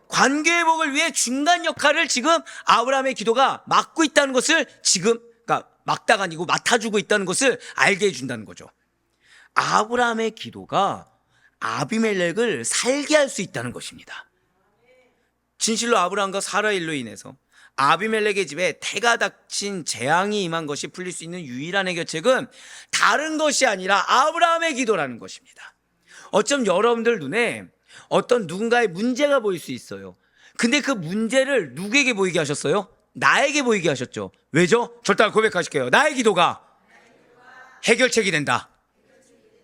관계 회복을 위해 중간 역할을 지금 아브라함의 기도가 맡고 있다는 것을, 지금 그러니까 막다가 아니고 맡아주고 있다는 것을 알게 해준다는 거죠. 아브라함의 기도가 아비멜렉을 살게 할 수 있다는 것입니다. 진실로 아브라함과 사라 일로 인해서 아비멜렉의 집에 태가 닥친 재앙이 임한 것이 풀릴 수 있는 유일한 해결책은 다른 것이 아니라 아브라함의 기도라는 것입니다. 어쩜 여러분들 눈에 어떤 누군가의 문제가 보일 수 있어요. 근데 그 문제를 누구에게 보이게 하셨어요? 나에게 보이게 하셨죠. 왜죠? 절대 고백하실게요. 나의 기도가 해결책이 된다.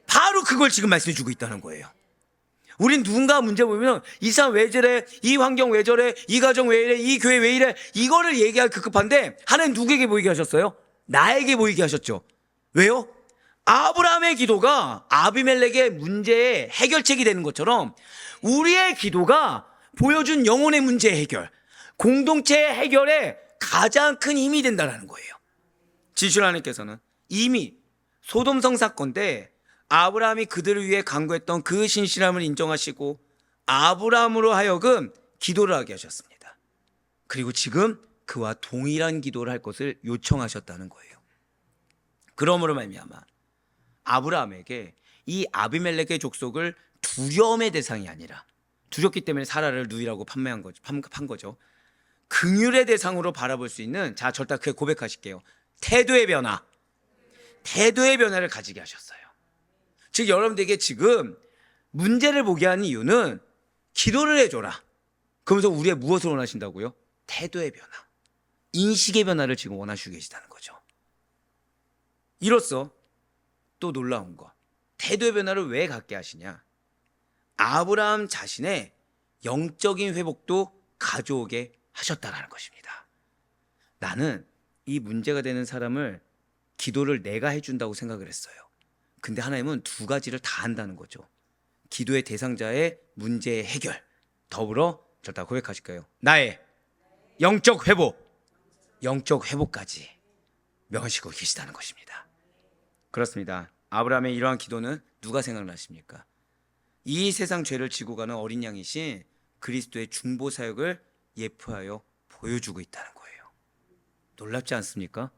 바로 그걸 지금 말씀해 주고 있다는 거예요. 우린 누군가 문제 보면 이 사람 왜 저래, 이 환경 왜 저래, 이 가정 왜 이래, 이 교회 왜 이래, 이거를 얘기하기 급급한데 하나님 누구에게 보이게 하셨어요? 나에게 보이게 하셨죠. 왜요? 아브라함의 기도가 아비멜렉의 문제의 해결책이 되는 것처럼 우리의 기도가 보여준 영혼의 문제 해결, 공동체의 해결에 가장 큰 힘이 된다는 거예요. 진실 하나님께서는 이미 소돔성 사건 때 아브라함이 그들을 위해 간구했던 그 신실함을 인정하시고 아브라함으로 하여금 기도를 하게 하셨습니다. 그리고 지금 그와 동일한 기도를 할 것을 요청하셨다는 거예요. 그러므로 말미암아 아브라함에게 이 아비멜렉의 족속을 두려움의 대상이 아니라, 두렵기 때문에 사라를 누이라고 판 거죠. 긍휼의 대상으로 바라볼 수 있는, 자, 절대 그게 고백하실게요, 태도의 변화를 가지게 하셨어요. 즉 여러분들에게 지금 문제를 보게 하는 이유는 기도를 해줘라, 그러면서 우리의 무엇을 원하신다고요? 태도의 변화, 인식의 변화를 지금 원하시고 계시다는 거죠. 이로써 또 놀라운 거, 태도의 변화를 왜 갖게 하시냐? 아브라함 자신의 영적인 회복도 가져오게 하셨다라는 것입니다. 나는 이 문제가 되는 사람을 기도를 내가 해준다고 생각을 했어요. 근데 하나님은 두 가지를 다 한다는 거죠. 기도의 대상자의 문제의 해결, 더불어 절대 고백하실까요? 나의 영적 회복까지. 명하시고 계시다는 것입니다. 그렇습니다. 아브라함의 이러한 기도는 누가 생각나십니까? 이 세상 죄를 지고 가는 어린 양이신 그리스도의 중보 사역을 예표하여 보여주고 있다는 거예요. 놀랍지 않습니까?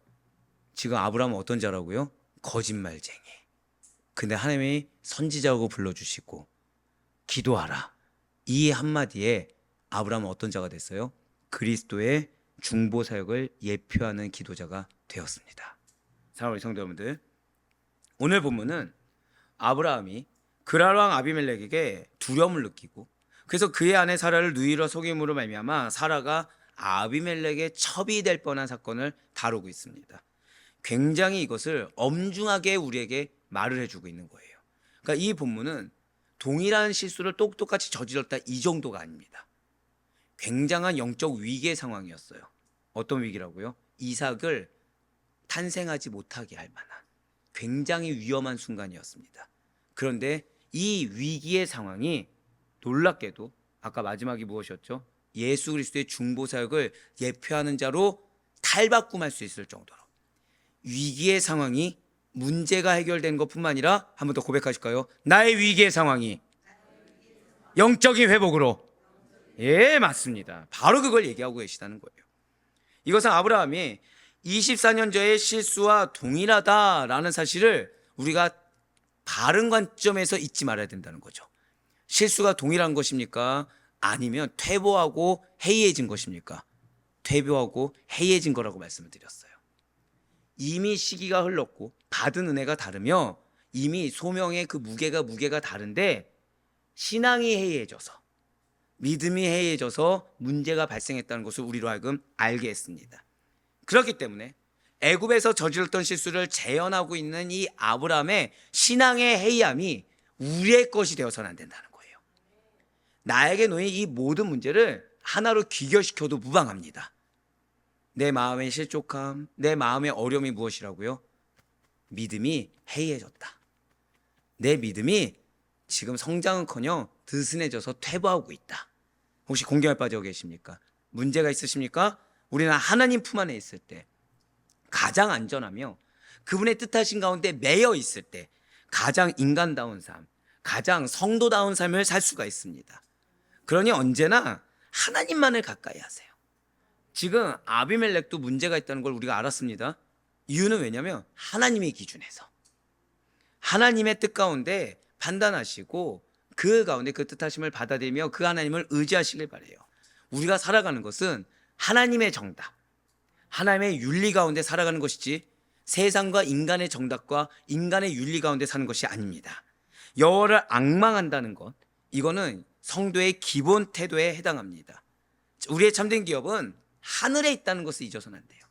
지금 아브라함은 어떤 자라고요? 거짓말쟁이. 근데 하나님이 선지자라고 불러주시고 기도하라, 이 한마디에 아브라함은 어떤 자가 됐어요? 그리스도의 중보 사역을 예표하는 기도자가 되었습니다. 사랑하는 성도 여러분들, 오늘 본문은 아브라함이 그랄 왕 아비멜렉에게 두려움을 느끼고 그래서 그의 아내 사라를 누이러 속임으로 말미암아 사라가 아비멜렉의 첩이 될 뻔한 사건을 다루고 있습니다. 굉장히 이것을 엄중하게 우리에게 말을 해주고 있는 거예요. 그러니까 이 본문은 동일한 실수를 똑똑같이 저질렀다 이 정도가 아닙니다. 굉장한 영적 위기의 상황이었어요. 어떤 위기라고요? 이삭을 탄생하지 못하게 할 만한 굉장히 위험한 순간이었습니다. 그런데 이 위기의 상황이 놀랍게도 아까 마지막이 무엇이었죠? 예수 그리스도의 중보 사역을 예표하는 자로 탈바꿈할 수 있을 정도로 위기의 상황이 문제가 해결된 것뿐만 아니라 한 번 더 고백하실까요? 나의 위기의 상황이 영적인 회복으로. 예, 맞습니다. 바로 그걸 얘기하고 계시다는 거예요. 이것은 아브라함이 24년 전의 실수와 동일하다라는 사실을 우리가 바른 관점에서 잊지 말아야 된다는 거죠. 실수가 동일한 것입니까? 아니면 퇴보하고 해이해진 것입니까? 퇴보하고 해이해진 거라고 말씀을 드렸어요. 이미 시기가 흘렀고 받은 은혜가 다르며 이미 소명의 그 무게가 다른데 신앙이 해이해져서, 믿음이 해이해져서 문제가 발생했다는 것을 우리로 하여금 알게 했습니다. 그렇기 때문에 애굽에서 저질렀던 실수를 재현하고 있는 이 아브라함의 신앙의 해이함이 우리의 것이 되어서는 안 된다는 거예요. 나에게 놓인 이 모든 문제를 하나로 귀결시켜도 무방합니다. 내 마음의 실족함, 내 마음의 어려움이 무엇이라고요? 믿음이 해이해졌다. 내 믿음이 지금 성장은커녕 드스내져서 퇴보하고 있다. 혹시 공경에 빠져 계십니까? 문제가 있으십니까? 우리는 하나님 품 안에 있을 때 가장 안전하며 그분의 뜻하신 가운데 매여 있을 때 가장 인간다운 삶, 가장 성도다운 삶을 살 수가 있습니다. 그러니 언제나 하나님만을 가까이 하세요. 지금 아비멜렉도 문제가 있다는 걸 우리가 알았습니다. 이유는 왜냐하면 하나님의 기준에서 하나님의 뜻 가운데 판단하시고 그 가운데 그 뜻하심을 받아들이며 그 하나님을 의지하시길 바라요. 우리가 살아가는 것은 하나님의 정답, 하나님의 윤리 가운데 살아가는 것이지 세상과 인간의 정답과 인간의 윤리 가운데 사는 것이 아닙니다. 여호와를 앙망한다는 것, 이거는 성도의 기본 태도에 해당합니다. 우리의 참된 기업은 하늘에 있다는 것을 잊어서는 안 돼요.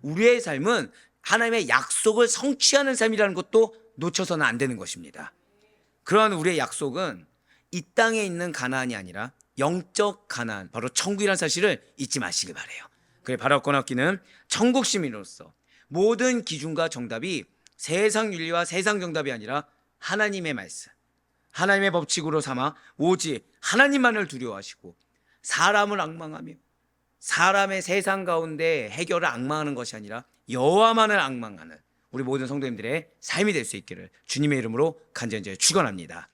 우리의 삶은 하나님의 약속을 성취하는 삶이라는 것도 놓쳐서는 안 되는 것입니다. 그러한 우리의 약속은 이 땅에 있는 가나안이 아니라 영적 가나안, 바로 천국이라는 사실을 잊지 마시길 바라요. 그래, 바로 권합기는 천국 시민으로서 모든 기준과 정답이 세상 윤리와 세상 정답이 아니라 하나님의 말씀, 하나님의 법칙으로 삼아 오직 하나님만을 두려워하시고 사람을 앙망하며 사람의 세상 가운데 해결을 앙망하는 것이 아니라 여호와만을 앙망하는 우리 모든 성도님들의 삶이 될 수 있기를 주님의 이름으로 간절히 축원합니다.